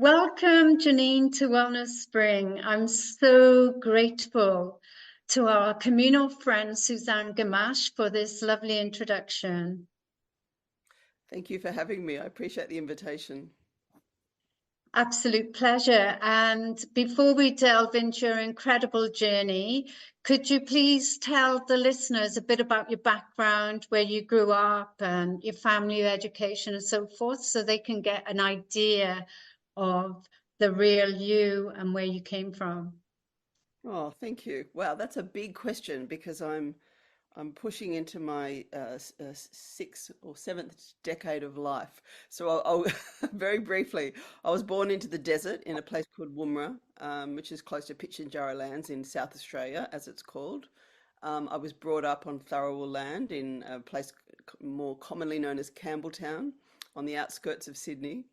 Welcome, Jannine, to Wellness Spring. I'm so grateful to our communal friend, Suzanne Gamache, for this lovely introduction. Thank you for having me. I appreciate the invitation. Absolute pleasure. And before we delve into your incredible journey, could you please tell the listeners a bit about your background, where you grew up and your family, your education and so forth, so they can get an idea of the real you and where you came from? Oh, thank you. Wow, that's a big question because I'm pushing into my sixth or seventh decade of life. So I'll very briefly, I was born into the desert in a place called Woomera, which is close to Pitjantjatjara Lands in South Australia, as it's called. I was brought up on Tharawal land in a place more commonly known as Campbelltown on the outskirts of Sydney.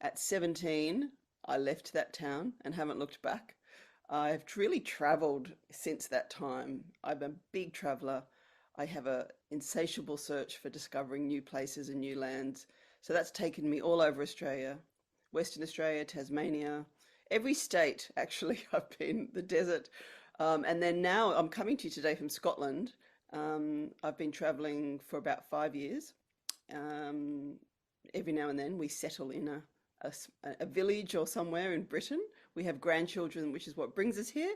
At 17, I left that town and haven't looked back. I've really traveled since that time. I'm a big traveler. I have a insatiable search for discovering new places and new lands. So that's taken me all over Australia, Western Australia, Tasmania, every state actually. I've been the desert. And then now I'm coming to you today from Scotland. I've been traveling for about 5 years. Um, every now and then we settle in a village or somewhere in Britain. We have grandchildren, which is what brings us here.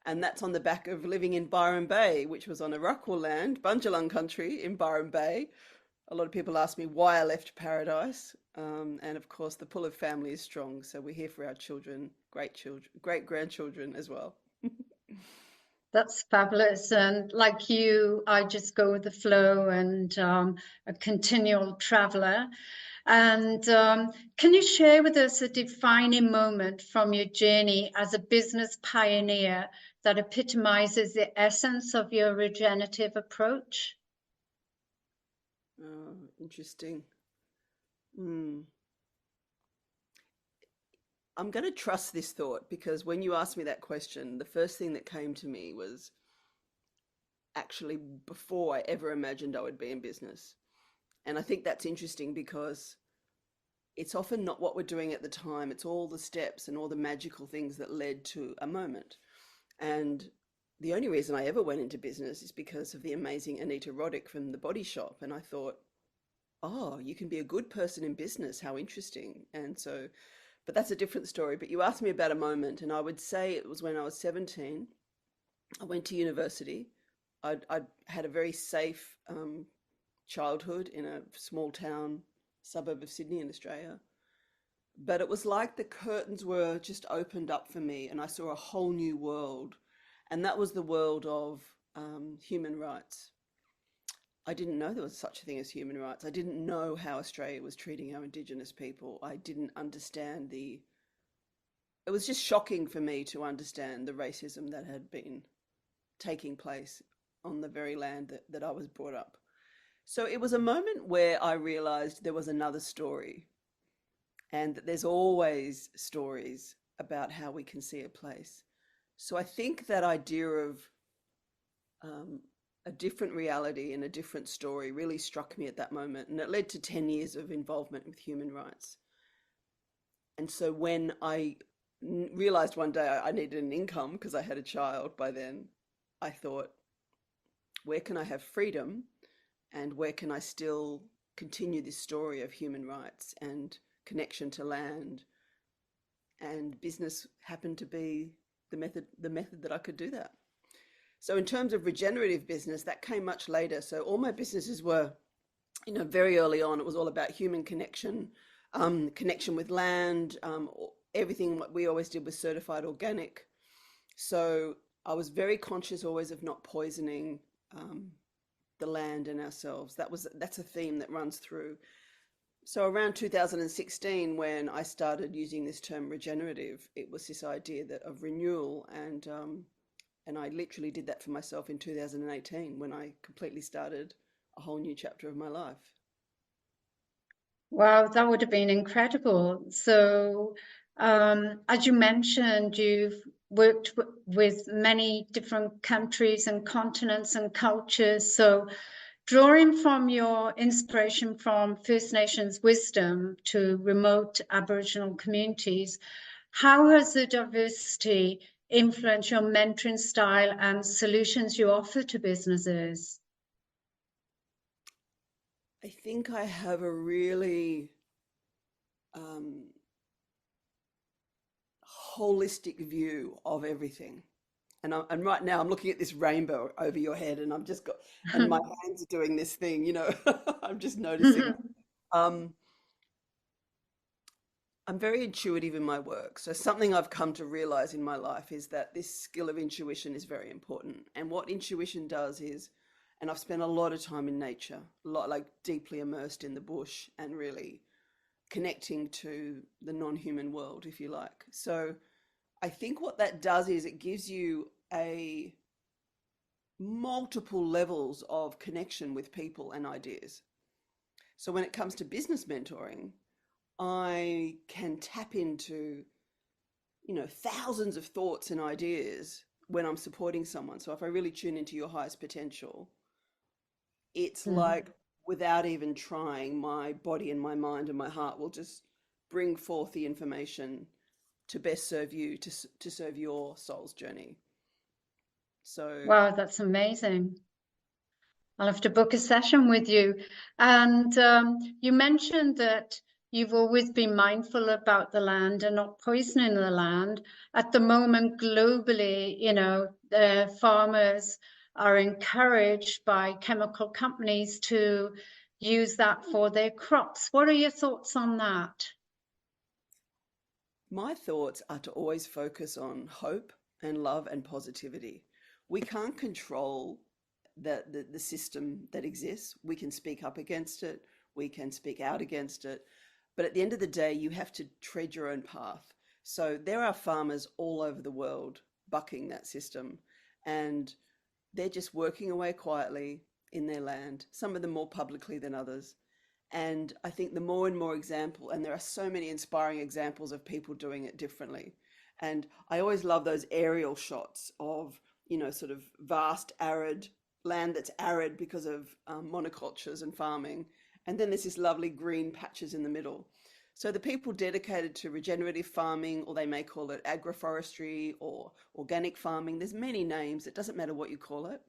And that's on the back of living in Byron Bay, which was on Arakwal land, Bundjalung country in Byron Bay. A lot of people ask me why I left paradise. And of course, the pull of family is strong. So we're here for our children, great grandchildren as well. That's fabulous. And like you, I just go with the flow and a continual traveler. And can you share with us a defining moment from your journey as a business pioneer that epitomizes the essence of your regenerative approach? Oh, interesting. Hmm. I'm going to trust this thought because when you asked me that question, the first thing that came to me was actually before I ever imagined I would be in business. And I think that's interesting because it's often not what we're doing at the time, it's all the steps and all the magical things that led to a moment. And the only reason I ever went into business is because of the amazing Anita Roddick from The Body Shop. And I thought, oh, you can be a good person in business. How interesting. And so, but that's a different story. But you asked me about a moment, and I would say it was when I was 17. I went to university. I'd had a very safe childhood in a small town suburb of Sydney in Australia. But it was like the curtains were just opened up for me, and I saw a whole new world. And that was the world of human rights. I didn't know there was such a thing as human rights. I didn't know how Australia was treating our Indigenous people. I didn't understand it was just shocking for me to understand the racism that had been taking place on the very land that I was brought up. So it was a moment where I realized there was another story and that there's always stories about how we can see a place. So I think that idea of um, a different reality and a different story really struck me at that moment. And it led to 10 years of involvement with human rights. And so when I realized one day I needed an income because I had a child by then, I thought, where can I have freedom and where can I still continue this story of human rights and connection to land? And business happened to be the method that I could do that. So in terms of regenerative business, that came much later. So all my businesses were, very early on, it was all about human connection, connection with land. Everything what we always did was certified organic. So I was very conscious always of not poisoning the land and ourselves. That's a theme that runs through. So around 2016, when I started using this term regenerative, it was this idea of renewal, and I literally did that for myself in 2018 when I completely started a whole new chapter of my life. Wow, that would have been incredible. So, as you mentioned, you've worked with many different countries and continents and cultures. So, drawing from your inspiration from First Nations wisdom to remote Aboriginal communities, how has the diversity influenced your mentoring style and solutions you offer to businesses? I think I have a really holistic view of everything. And right now I'm looking at this rainbow over your head, and I've just got, and my hands are doing this thing, you know. I'm just noticing. Um, I'm very intuitive in my work. So something I've come to realize in my life is that this skill of intuition is very important. And what intuition does is, and I've spent a lot of time in nature, a lot, like deeply immersed in the bush and really connecting to the non-human world, if you like. So I think what that does is it gives you a multiple levels of connection with people and ideas. So when it comes to business mentoring, I can tap into, you know, thousands of thoughts and ideas when I'm supporting someone. So if I really tune into your highest potential, it's like without even trying, my body and my mind and my heart will just bring forth the information to best serve you, to serve your soul's journey. So Wow, that's amazing. I'll have to book a session with you. And you mentioned that you've always been mindful about the land and not poisoning the land. At the moment, globally, you know, the farmers are encouraged by chemical companies to use that for their crops. What are your thoughts on that? my thoughts are to always focus on hope and love and positivity. We can't control the system that exists. We can speak up against it, we can speak out against it. But at the end of the day, you have to tread your own path. So there are farmers all over the world bucking that system, and they're just working away quietly in their land, some of them more publicly than others. And I think the more and more example, and there are so many inspiring examples of people doing it differently. And I always love those aerial shots of, you know, sort of vast arid land that's arid because of monocultures and farming. And then there's this lovely green patches in the middle. So the people dedicated to regenerative farming, or they may call it agroforestry or organic farming, there's many names. It doesn't matter what you call it.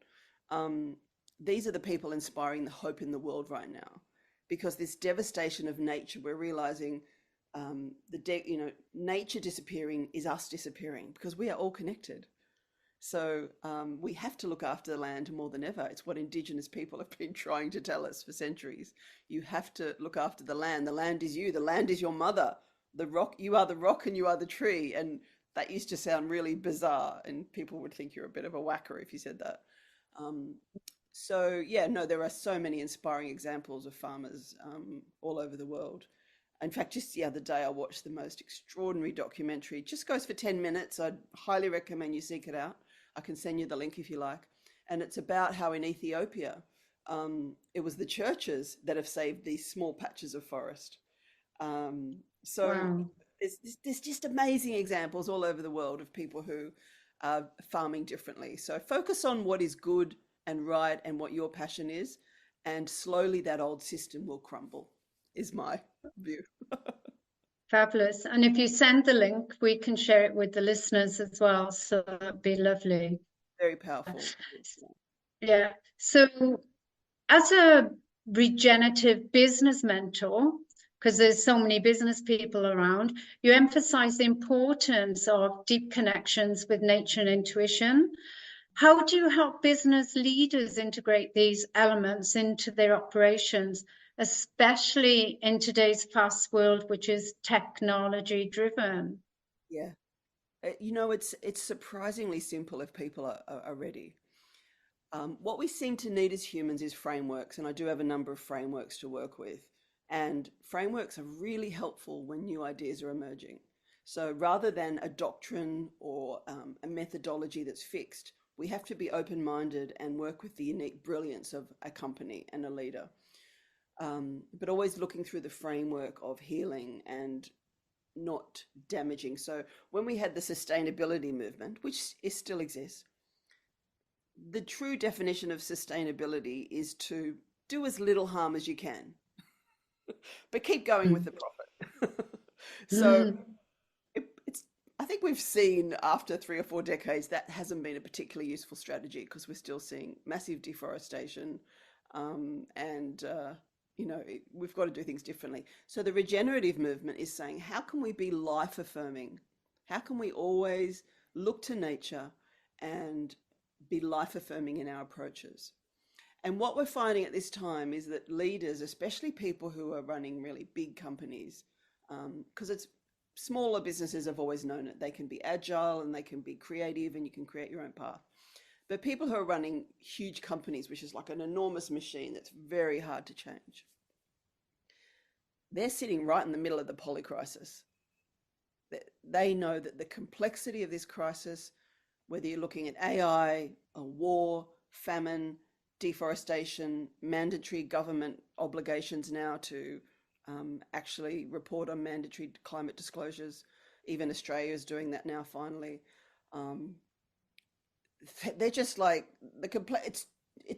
Um, these are the people inspiring the hope in the world right now, because this devastation of nature, we're realizing you know, nature disappearing is us disappearing because we are all connected. So we have to look after the land more than ever. It's what Indigenous people have been trying to tell us for centuries. You have to look after the land. The land is you. The land is your mother. The rock, you are the rock and you are the tree. And that used to sound really bizarre, and people would think you're a bit of a whacker if you said that. Um, so yeah, no, there are so many inspiring examples of farmers all over the world. In fact, just the other day, I watched the most extraordinary documentary. It just goes for 10 minutes. I'd highly recommend you seek it out. I can send you the link if you like. And it's about how in Ethiopia, it was the churches that have saved these small patches of forest. So Wow. there's just amazing examples all over the world of people who are farming differently. So focus on what is good and right and what your passion is, and slowly that old system will crumble, is my view. Fabulous. And if you send the link, we can share it with the listeners as well. So that'd be lovely. Very powerful. Yeah. So as a regenerative business mentor, because there's so many business people around, you emphasize the importance of deep connections with nature and intuition. How do you help business leaders integrate these elements into their operations, especially in today's fast world, which is technology driven? Yeah. You know, it's surprisingly simple if people are ready. What we seem to need as humans is frameworks, and I do have a number of frameworks to work with. And frameworks are really helpful when new ideas are emerging. So rather than a doctrine or a methodology that's fixed, we have to be open-minded and work with the unique brilliance of a company and a leader. But always looking through the framework of healing and not damaging. So when we had the sustainability movement, which still exists, the true definition of sustainability is to do as little harm as you can, but keep going with the profit. So Mm. it's, I think we've seen after 3 or 4 decades that hasn't been a particularly useful strategy because we're still seeing massive deforestation, and we've got to do things differently. So the regenerative movement is saying, how can we be life affirming? How can we always look to nature and be life affirming in our approaches? And what we're finding at this time is that leaders, especially people who are running really big companies, because it's smaller businesses have always known it. They can be agile and they can be creative and you can create your own path. But people who are running huge companies, which is like an enormous machine that's very hard to change, they're sitting right in the middle of the poly crisis. They know that the complexity of this crisis, whether you're looking at AI, a war, famine, deforestation, mandatory government obligations now to actually report on mandatory climate disclosures. Even Australia is doing that now, finally. They're just like it's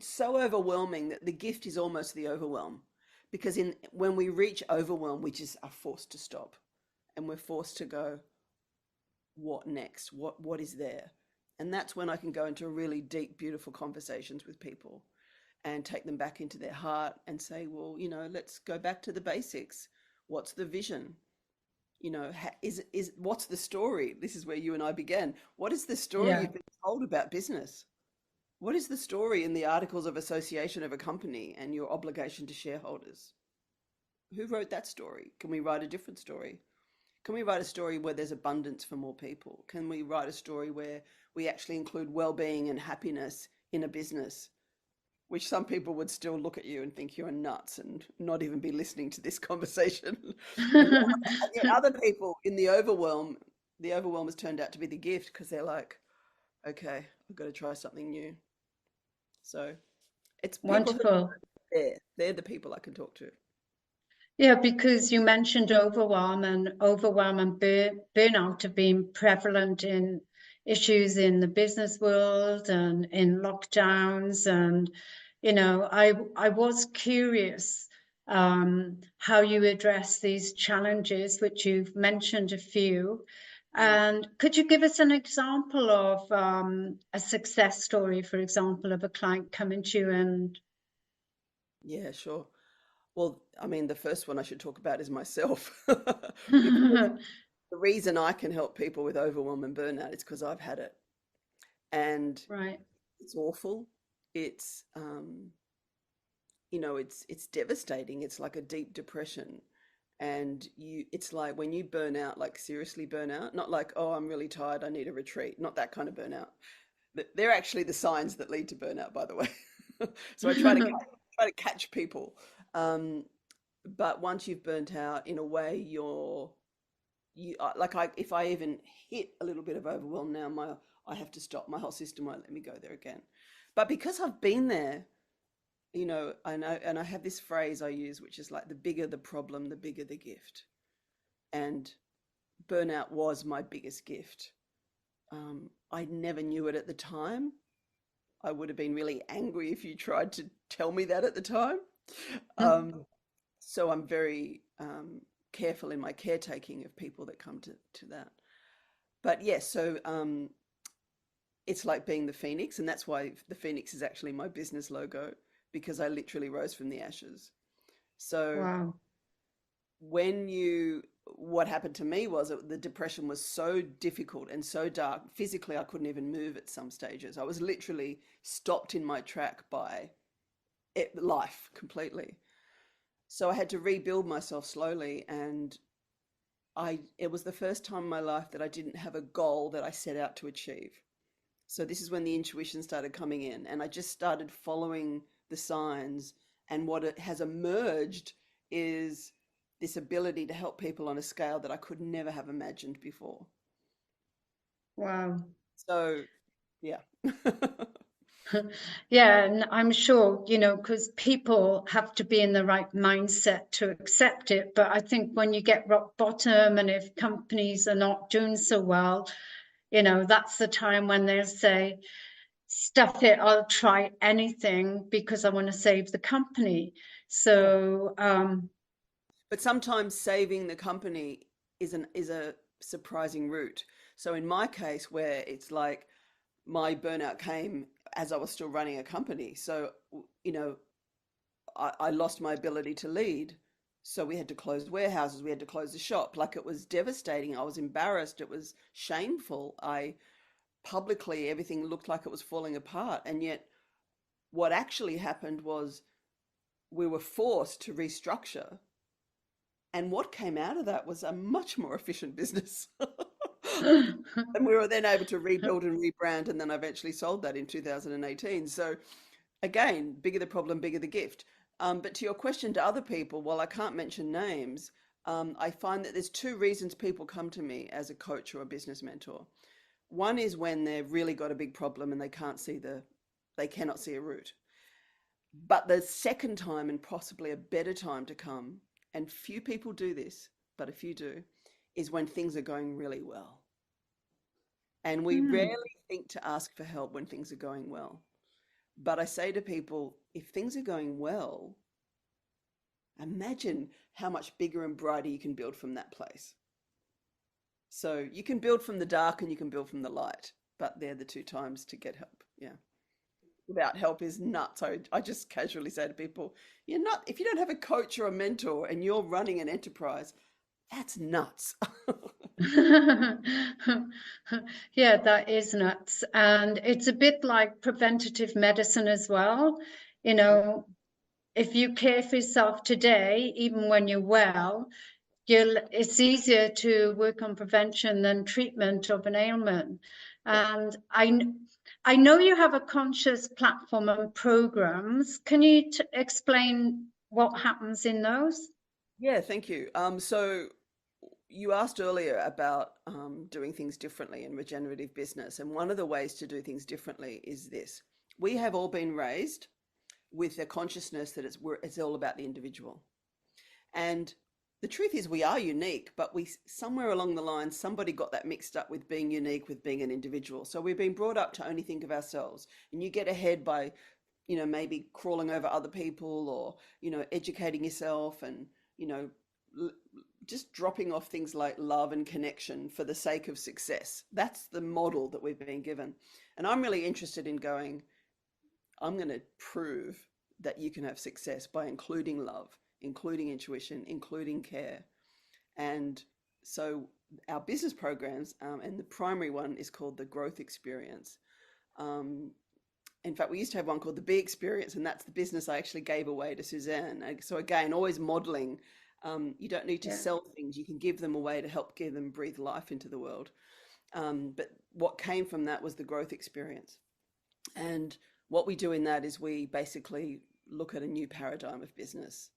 so overwhelming that the gift is almost the overwhelm, because when we reach overwhelm, we just are forced to stop, and we're forced to go, what next? What is there? And that's when I can go into really deep, beautiful conversations with people and take them back into their heart and say, well, let's go back to the basics. What's the vision? What's the story? This is where you and I began. What is the story Yeah. you've been told about business? What is the story in the articles of association of a company and your obligation to shareholders? Who wrote that story? Can we write a different story? Can we write a story where there's abundance for more people? Can we write a story where we actually include well-being and happiness in a business, which some people would still look at you and think you're nuts and not even be listening to this conversation. And yet other people in the overwhelm has turned out to be the gift, because they're like, okay, I've got to try something new. So it's people who Wonderful. they're the people I can talk to. Yeah, because you mentioned overwhelm, and burnout have been prevalent in issues in the business world and in lockdowns. And, I was curious how you address these challenges, which you've mentioned a few. And could you give us an example of a success story, for example, of a client coming to you and Yeah, sure. Well, I mean, the first one I should talk about is myself. Because the reason I can help people with overwhelm and burnout is because I've had it. And right. it's awful. It's it's devastating. It's like a deep depression. And it's like when you burn out, like seriously burn out, not like, oh, I'm really tired, I need a retreat, not that kind of burnout. They're actually the signs that lead to burnout, by the way. So I try to catch people. But once you've burnt out, in a way, if I even hit a little bit of overwhelm now, I have to stop. My whole system won't let me go there again. But because I've been there, I know, and I have this phrase I use, which is like, the bigger the problem, the bigger the gift. And burnout was my biggest gift. I never knew it at the time. I would have been really angry if you tried to tell me that at the time. So I'm very careful in my caretaking of people that come to that. But yes, so it's like being the phoenix, and that's why the phoenix is actually my business logo, because I literally rose from the ashes. So Wow. what happened to me was that the depression was so difficult and so dark. Physically, I couldn't even move at some stages. I was literally stopped in my track by life completely. So I had to rebuild myself slowly, and it was the first time in my life that I didn't have a goal that I set out to achieve. So this is when the intuition started coming in, and I just started following the signs. And what it has emerged is this ability to help people on a scale that I could never have imagined before. Wow. So, yeah. Yeah, and I'm sure, because people have to be in the right mindset to accept it. But I think when you get rock bottom, and if companies are not doing so well, that's the time when they'll say, stuff it, I'll try anything because I want to save the company. Yeah. So, But sometimes saving the company is a surprising route. So in my case, where it's like my burnout came as I was still running a company. So, you know, I lost my ability to lead. So we had to close warehouses, we had to close the shop. Like it was devastating. I was embarrassed. It was shameful. I publicly, everything looked like it was falling apart. And yet, what actually happened was we were forced to restructure. And what came out of that was a much more efficient business. And we were then able to rebuild and rebrand. And then I eventually sold that in 2018. So, again, bigger the problem, bigger the gift. But to your question to other people, while I can't mention names, I find that there's two reasons people come to me as a coach or a business mentor. One is when they've really got a big problem and they cannot see a route. But the second time, and possibly a better time to come, and few people do this, but a few do, is when things are going really well. And we rarely think to ask for help when things are going well. But I say to people, if things are going well, imagine how much bigger and brighter you can build from that place. So you can build from the dark and you can build from the light, but they're the two times to get help. Yeah. Without help is nuts. I just casually say to people, you're not, if you don't have a coach or a mentor and you're running an enterprise, that's nuts. Yeah, that is nuts. And it's a bit like preventative medicine as well. You know, if you care for yourself today, even when you're well, it's easier to work on prevention than treatment of an ailment. And I know you have a conscious platform and programs. Can you explain what happens in those? Yeah, thank you. So you asked earlier about doing things differently in regenerative business, and one of the ways to do things differently is this. We have all been raised with a consciousness that it's all about the individual. And the truth is we are unique, but we somewhere along the line, somebody got that mixed up with being unique with being an individual. So we've been brought up to only think of ourselves. And you get ahead by, maybe crawling over other people or, educating yourself and, just dropping off things like love and connection for the sake of success. That's the model that we've been given. And I'm really interested in I'm going to prove that you can have success by including love, including intuition, including care. And so our business programs, and the primary one is called the Growth Experience. In fact, we used to have one called the Be Experience, and that's the business I actually gave away to Suzanne. So again, always modeling. You don't need to sell things. You can give them away to help give them breathe life into the world. But what came from that was the Growth Experience. And what we do in that is we basically look at a new paradigm of business.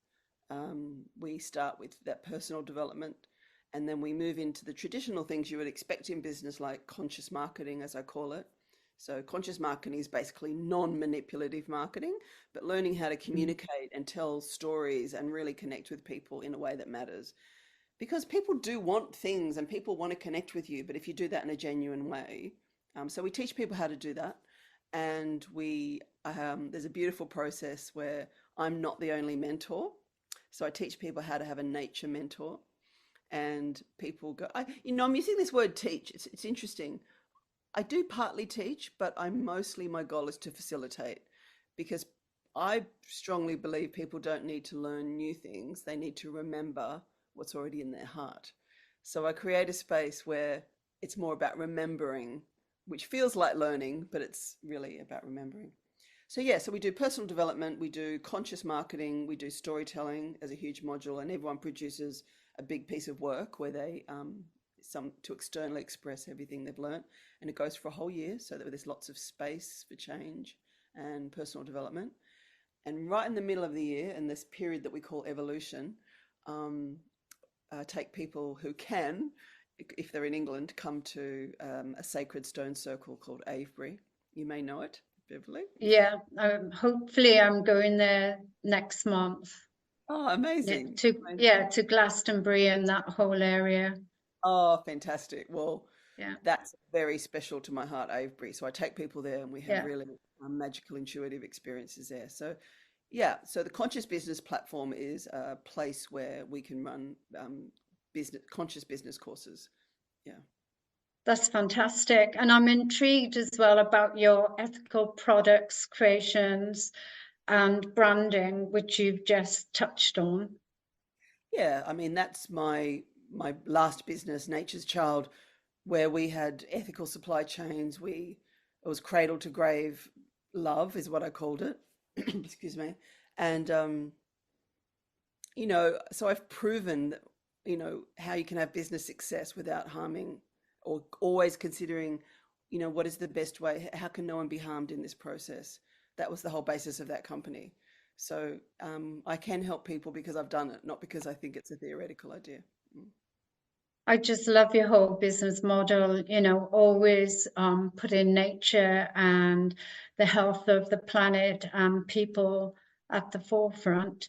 We start with that personal development, and then we move into the traditional things you would expect in business, like conscious marketing, as I call it. So conscious marketing is basically non-manipulative marketing, but learning how to communicate and tell stories and really connect with people in a way that matters. Because people do want things and people want to connect with you, but if you do that in a genuine way, so we teach people how to do that. And there's a beautiful process where I'm not the only mentor. So I teach people how to have a nature mentor, and people go, I'm using this word teach. It's interesting. I do partly teach, but my goal is to facilitate, because I strongly believe people don't need to learn new things. They need to remember what's already in their heart. So I create a space where it's more about remembering, which feels like learning, but it's really about remembering. So we do personal development, we do conscious marketing, we do storytelling as a huge module, and everyone produces a big piece of work where they to externally express everything they've learned, and it goes for a whole year, so that there's lots of space for change and personal development. And right in the middle of the year, in this period that we call evolution, take people who can, if they're in England, come to a sacred stone circle called Avebury. You may know it, Beverly. Yeah, hopefully I'm going there next month. Oh, amazing. To Glastonbury and that whole area. Oh, fantastic. Well, Yeah, that's very special to my heart, Avebury. So I take people there and we have yeah. really magical, intuitive experiences there. So, yeah, so the Conscious Business platform is a place where we can run conscious business courses. Yeah. That's fantastic. And I'm intrigued as well about your ethical products, creations, and branding, which you've just touched on. Yeah, I mean that's my last business, Nature's Child, where we had ethical supply chains. It was cradle to grave love is what I called it. Excuse me. And so I've proven that, how you can have business success without harming or always considering, what is the best way? How can no one be harmed in this process? That was the whole basis of that company. So I can help people because I've done it, not because I think it's a theoretical idea. Mm. I just love your whole business model, always put in nature and the health of the planet and people at the forefront.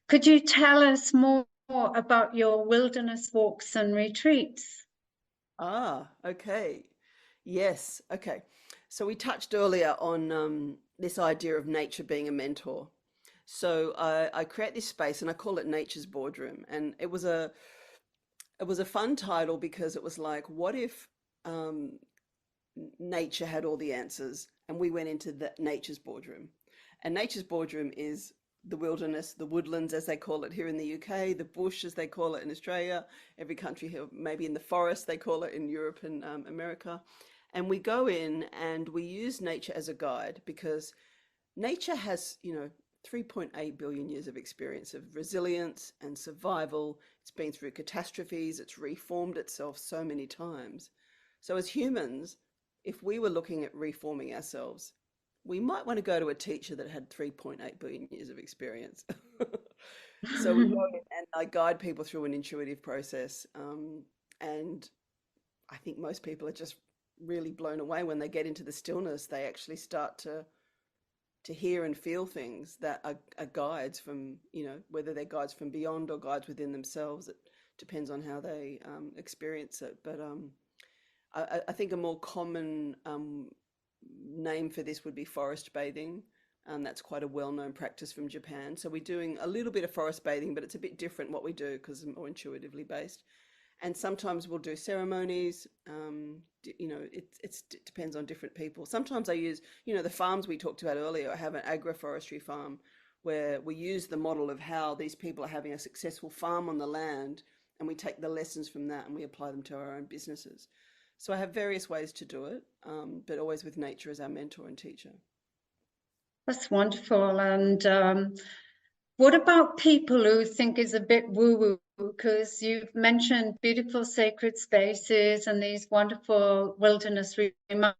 Could you tell us more about your wilderness walks and retreats? Ah, okay. Yes, okay. So we touched earlier on this idea of nature being a mentor. So I create this space and I call it Nature's Boardroom. And it was a fun title because it was like, what if um, nature had all the answers and we went into nature's boardroom? And nature's boardroom is the wilderness, the woodlands, as they call it here in the UK, the bush, as they call it in Australia, every country here, maybe in the forest, they call it in Europe and America. And we go in and we use nature as a guide because nature has, 3.8 billion years of experience of resilience and survival. It's been through catastrophes, it's reformed itself so many times. So, as humans, if we were looking at reforming ourselves, we might want to go to a teacher that had 3.8 billion years of experience. So, we go in and I guide people through an intuitive process. And I think most people are just really blown away when they get into the stillness. They actually start to hear and feel things that are guides from, whether they're guides from beyond or guides within themselves. It depends on how they experience it. But I think a more common name for this would be forest bathing. That's quite a well-known practice from Japan. So we're doing a little bit of forest bathing, but it's a bit different what we do because it's more intuitively based. And sometimes we'll do ceremonies. It depends on different people. Sometimes I use, the farms we talked about earlier. I have an agroforestry farm where we use the model of how these people are having a successful farm on the land, and we take the lessons from that and we apply them to our own businesses. So I have various ways to do it, but always with nature as our mentor and teacher. That's wonderful. And what about people who think it's a bit woo-woo? Because you've mentioned beautiful sacred spaces and these wonderful wilderness. We might,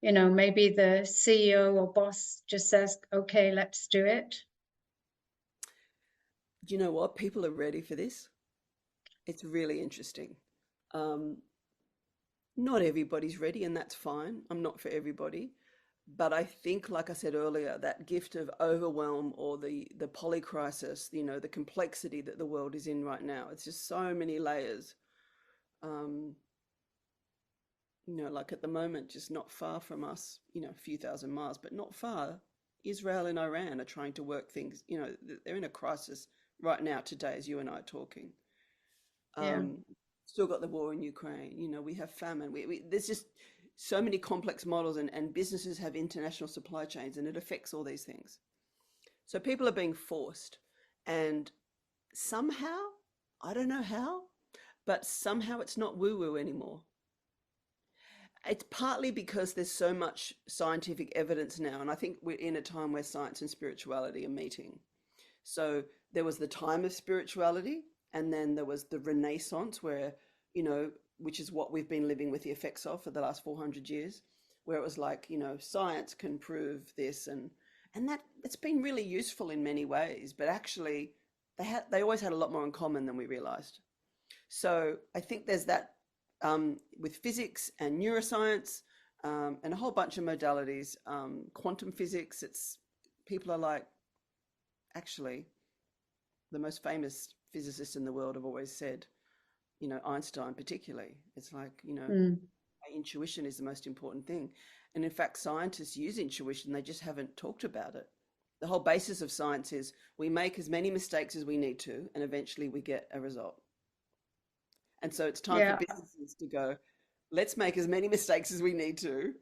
maybe the CEO or boss just says, okay, let's do it. Do you know what? People are ready for this. It's really interesting. Um, Not everybody's ready, and that's fine. I'm not for everybody. But I think, like I said earlier, that gift of overwhelm or the polycrisis, the complexity that the world is in right now, it's just so many layers. Um, like at the moment, just not far from us, a few thousand miles, but not far. Israel and Iran are trying to work things, they're in a crisis right now today as you and I are talking. Yeah. Um, Still got the war in Ukraine. We have famine. There's just so many complex models, and businesses have international supply chains, and it affects all these things. So people are being forced, and somehow, I don't know how, but somehow it's not woo woo anymore. It's partly because there's so much scientific evidence now, and I think we're in a time where science and spirituality are meeting. So there was the time of spirituality, and then there was the Renaissance, where, which is what we've been living with the effects of for the last 400 years, where it was like, science can prove this, and that it's been really useful in many ways, but actually they always had a lot more in common than we realized. So I think there's that with physics and neuroscience and a whole bunch of modalities, quantum physics. It's people are like, actually, the most famous physicists in the world have always said, Einstein particularly. It's like, Mm. intuition is the most important thing. And in fact, scientists use intuition, they just haven't talked about it. The whole basis of science is we make as many mistakes as we need to, and eventually we get a result. And so it's time for Yeah. businesses to go, let's make as many mistakes as we need to,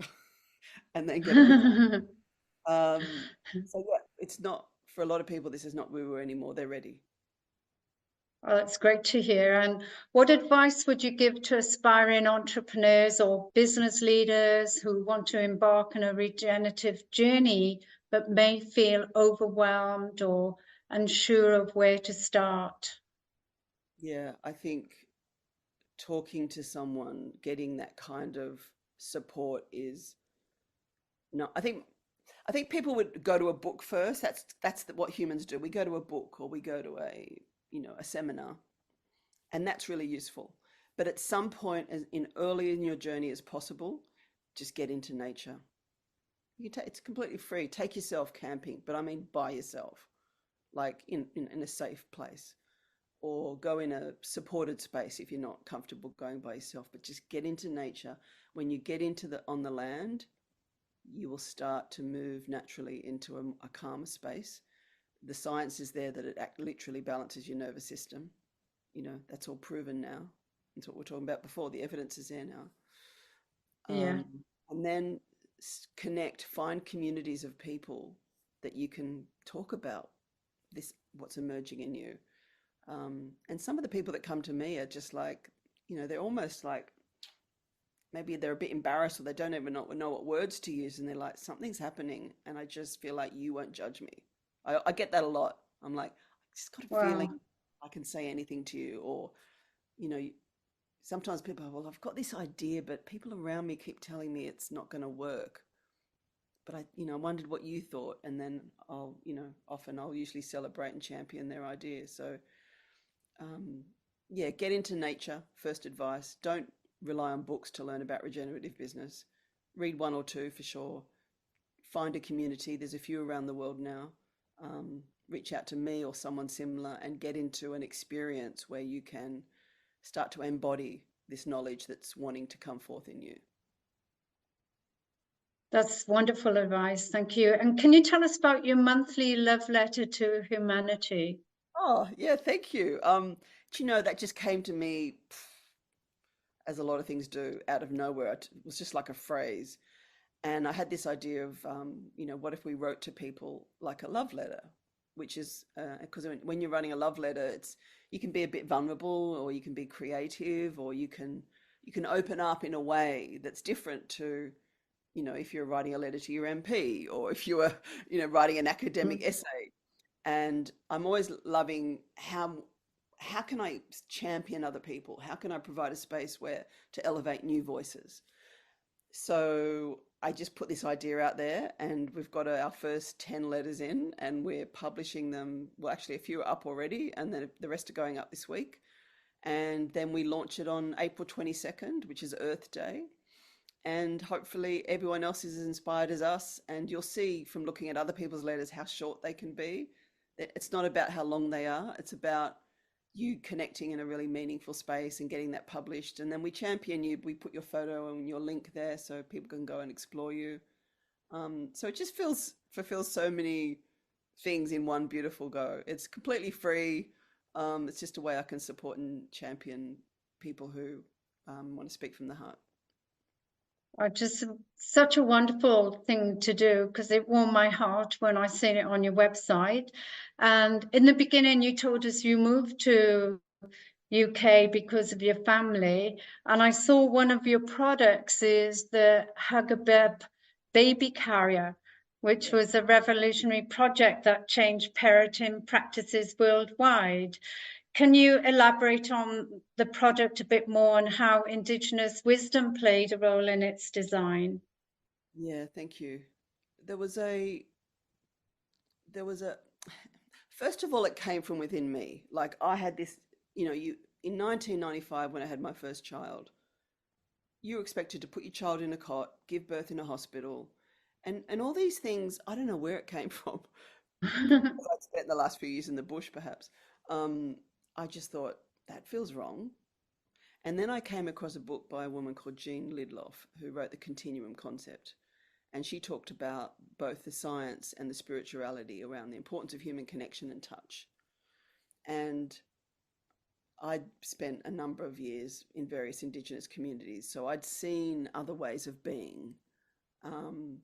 and then get a result. So yeah, it's not for a lot of people. This is not woo woo anymore. They're ready. Well, that's great to hear. And what advice would you give to aspiring entrepreneurs or business leaders who want to embark on a regenerative journey but may feel overwhelmed or unsure of where to start? Yeah, I think talking to someone, getting that kind of support is no. I think people would go to a book first. That's what humans do. We go to a book or we go to a seminar, and that's really useful. But at some point, as in early in your journey as possible, just get into nature. It's completely free. Take yourself camping, but I mean by yourself, like in a safe place, or go in a supported space if you're not comfortable going by yourself. But just get into nature. When you get into the on the land, you will start to move naturally into a calmer space. The science is there that it literally balances your nervous system. That's all proven now. That's what we are talking about before. The evidence is there now. Yeah, Um, and then find communities of people that you can talk about what's emerging in you. And some of the people that come to me are just like, they're almost like maybe they're a bit embarrassed or they don't even know what words to use. And they're like, something's happening. And I just feel like you won't judge me. I get that a lot. I'm like, I just got a feeling wow. I can say anything to you. Or, you know, sometimes people are, well, I've got this idea, but people around me keep telling me it's not going to work. But I wondered what you thought. And then often I'll usually celebrate and champion their ideas. So, um, yeah, get into nature, first advice. Don't rely on books to learn about regenerative business. Read one or two for sure. Find a community. There's a few around the world now. Reach out to me or someone similar and get into an experience where you can start to embody this knowledge that's wanting to come forth in you. That's wonderful advice. Thank you. And can you tell us about your monthly love letter to humanity? Oh, yeah, thank you. Do you know that just came to me as a lot of things do out of nowhere. It was just like a phrase. And I had this idea of, what if we wrote to people like a love letter, which is because when you're writing a love letter, you can be a bit vulnerable, or you can be creative, or you can open up in a way that's different to, if you're writing a letter to your MP, or if you were, writing an academic essay. And I'm always loving how can I champion other people? How can I provide a space where to elevate new voices? So I just put this idea out there, and we've got our first 10 letters in, and we're publishing them. Well, actually, a few are up already, and then the rest are going up this week. And then we launch it on April 22nd, which is Earth Day. And hopefully, everyone else is as inspired as us. And you'll see from looking at other people's letters how short they can be. It's not about how long they are, it's about you connecting in a really meaningful space and getting that published. And then we champion you. We put your photo and your link there so people can go and explore you. So it just fulfills so many things in one beautiful go. It's completely free. It's just a way I can support and champion people who want to speak from the heart. Just such a wonderful thing to do because it warmed my heart when I seen it on your website. And in the beginning, you told us you moved to UK because of your family, and I saw one of your products is the Hugabeb baby carrier, which Yeah. was a revolutionary project that changed parenting practices worldwide. Can you elaborate on the product a bit more and how Indigenous wisdom played a role in its design? Yeah, thank you. There was a there was a first of all, it came from within me. Like I had this, you in 1995 when I had my first child, you were expected to put your child in a cot, give birth in a hospital, and all these things. I don't know where it came from. Because I'd spent the last few years in the bush, perhaps. Um, I just thought that feels wrong. And then I came across a book by a woman called Jean Lidloff, who wrote The Continuum Concept. And she talked about both the science and the spirituality around the importance of human connection and touch. And I'd spent a number of years in various Indigenous communities, so I'd seen other ways of being. Um,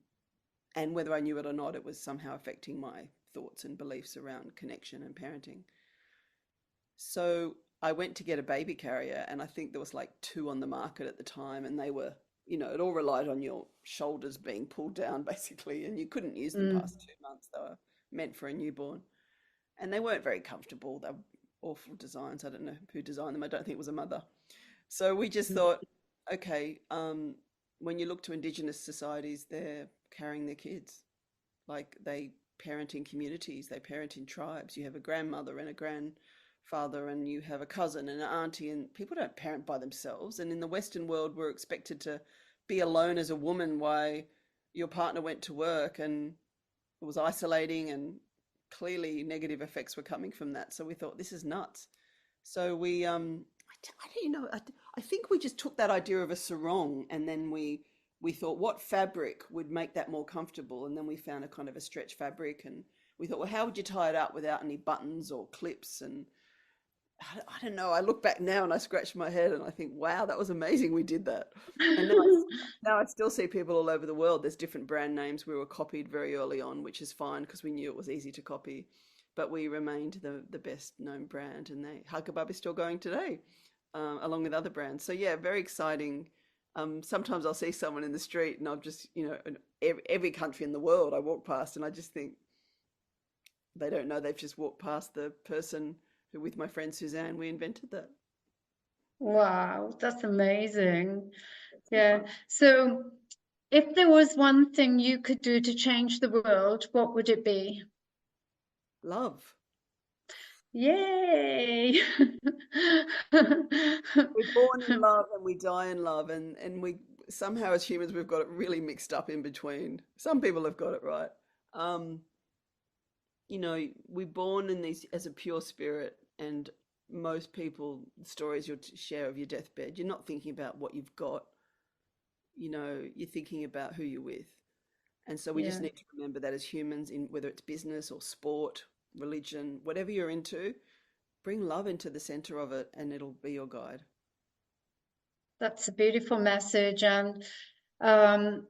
and whether I knew it or not, it was somehow affecting my thoughts and beliefs around connection and parenting. So I went to get a baby carrier, and I think there was like two on the market at the time, and they were, it all relied on your shoulders being pulled down basically, and you couldn't use them Mm. past 2 months. They were meant for a newborn, and they weren't very comfortable. They were awful designs. I don't know who designed them. I don't think it was a mother. So we just thought, okay, when you look to Indigenous societies, they're carrying their kids. Like they parent in communities, they parent in tribes. You have a grandmother and a grandfather, and you have a cousin and an auntie, and people don't parent by themselves. And in the Western world, we're expected to be alone as a woman while your partner went to work, and it was isolating, and clearly negative effects were coming from that. So we thought, this is nuts. So I don't know, I think we just took that idea of a sarong, and then we thought what fabric would make that more comfortable, and then we found a kind of a stretch fabric, and we thought, well, how would you tie it up without any buttons or clips? And I don't know. I look back now and I scratch my head and I think, wow, that was amazing. We did that. And now I still see people all over the world. There's different brand names. We were copied very early on, which is fine because we knew it was easy to copy. But we remained the best known brand, and Huggabub is still going today, along with other brands. So yeah, very exciting. Sometimes I'll see someone in the street and I'll just, in every country in the world I walk past, and I just think they don't know they've just walked past the person who, with my friend Suzanne, we invented that. Wow, that's amazing. It's good Yeah. fun. So, if there was one thing you could do to change the world, what would it be? Love. Yay! We're born in love and we die in love, and we somehow as humans we've got it really mixed up in between. Some people have got it right. Um, we're born in these as a pure spirit, and most people, the stories you'll share of your deathbed, you're not thinking about what you've got. You're thinking about who you're with. And so we just Yeah, need to remember that as humans, in whether it's business or sport, religion, whatever you're into, bring love into the center of it, and it'll be your guide. that's a beautiful message, and um,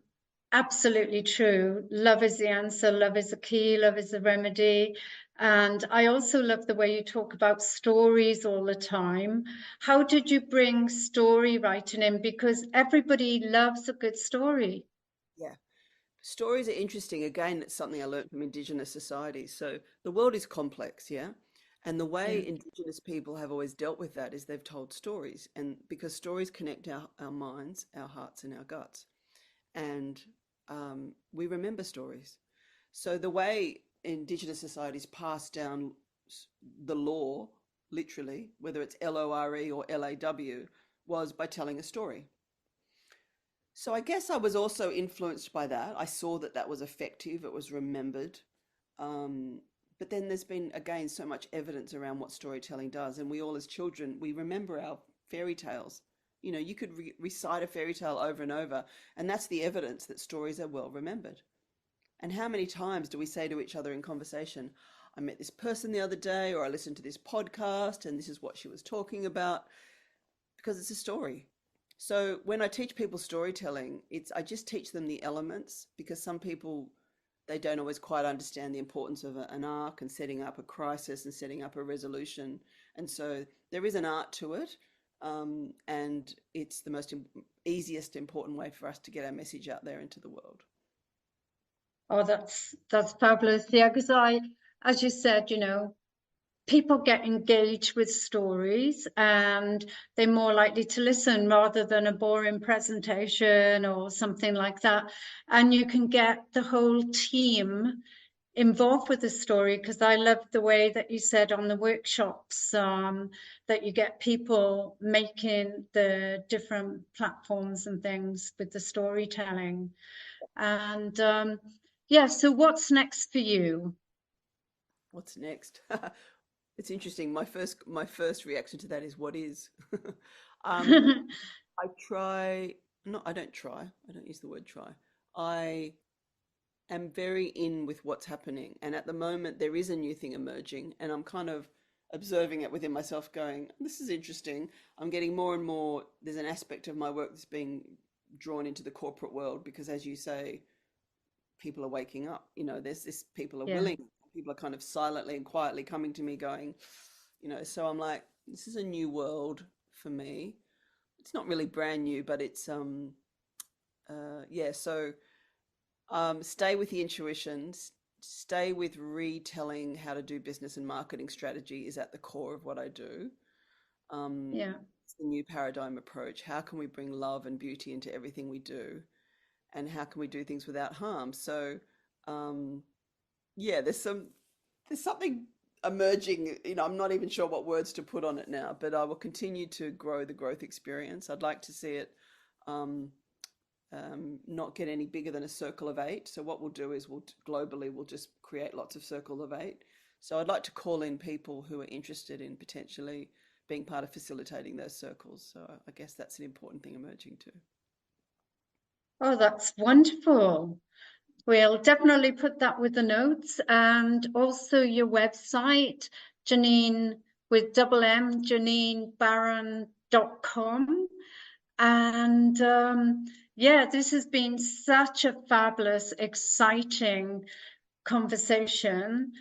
absolutely true. Love is the answer, love is the key, love is the remedy. And I also love the way you talk about stories all the time. How did you bring story writing in? Because everybody loves a good story. Yeah. Stories are interesting. Again, it's something I learned from Indigenous societies. So the world is complex, yeah? And the Yeah, way Indigenous people have always dealt with that is they've told stories. And because stories connect our minds, our hearts, and our guts. And we remember stories. So the way Indigenous societies pass down the law, literally, whether it's LORE or LAW, was by telling a story. So I guess I was also influenced by that. I saw that that was effective, it was remembered. Um, but then there's been, again, so much evidence around what storytelling does. And we all, as children, we remember our fairy tales. You could recite a fairy tale over and over, and that's the evidence that stories are well remembered. And how many times do we say to each other in conversation, I met this person the other day, or I listened to this podcast, and this is what she was talking about, because it's a story. So when I teach people storytelling, I just teach them the elements, because some people, they don't always quite understand the importance of an arc and setting up a crisis and setting up a resolution. And so there is an art to it. And it's the most easiest, important way for us to get our message out there into the world. oh, that's fabulous. Yeah, because as you said, people get engaged with stories and they're more likely to listen rather than a boring presentation or something like that. And you can get the whole team involved with the story, because I love the way that you said on the workshops, that you get people making the different platforms and things with the storytelling. And yeah, so what's next for you? What's next? It's interesting. My first reaction to that is what is. Um, I try, no, I don't try. I don't use the word try. I am very in with what's happening. And at the moment, there is a new thing emerging, and I'm kind of observing it within myself, going, this is interesting. I'm getting more and more, there's an aspect of my work that's being drawn into the corporate world because, as you say, people are waking up. There's this, people are Yeah. willing, people are kind of silently and quietly coming to me, going, so I'm like, this is a new world for me. It's not really brand new, but it's, yeah, so stay with the intuitions, stay with retelling how to do business and marketing strategy is at the core of what I do. Um, Yeah. it's the new paradigm approach. How can we bring love and beauty into everything we do? And how can we do things without harm? So, um, yeah, there's something emerging. I'm not even sure what words to put on it now, but I will continue to grow the growth experience. I'd like to see it um, not get any bigger than a circle of eight. So what we'll do is we'll just create lots of circle of eight. So I'd like to call in people who are interested in potentially being part of facilitating those circles. So I guess that's an important thing emerging too. Oh, that's wonderful. We'll definitely put that with the notes, and also your website, Jannine with double M, JannineBarron.com. And yeah, this has been such a fabulous, exciting conversation.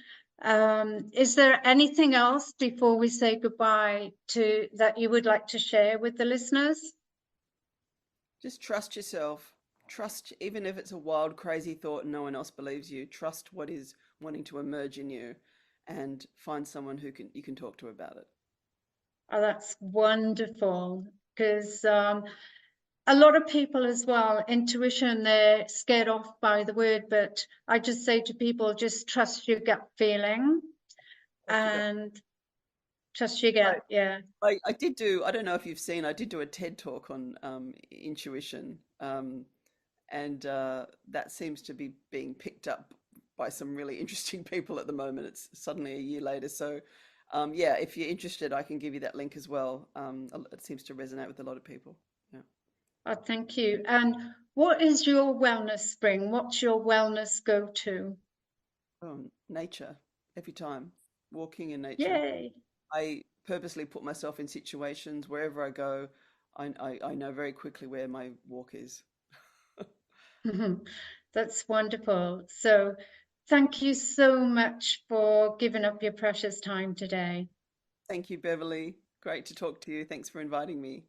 Is there anything else before we say goodbye that you would like to share with the listeners? Just trust yourself. Trust, even if it's a wild, crazy thought and no one else believes you, trust what is wanting to emerge in you and find someone who you can talk to about it. Oh, that's wonderful. Because a lot of people as well, intuition, they're scared off by the word, but I just say to people, just trust your gut feeling Trust your gut. and trust your gut. Yeah. I did do, I don't know if you've seen, I did do a TED talk on intuition. And that seems to be being picked up by some really interesting people at the moment. It's suddenly a year later. So, yeah, if you're interested, I can give you that link as well. It seems to resonate with a lot of people. Yeah. Oh, thank you. And what is your wellness spring? What's your wellness go-to? Nature, every time, walking in nature. Yay. I purposely put myself in situations wherever I go. I know very quickly where my walk is. That's wonderful. So thank you so much for giving up your precious time today. Thank you, Beverly. Great to talk to you. Thanks for inviting me.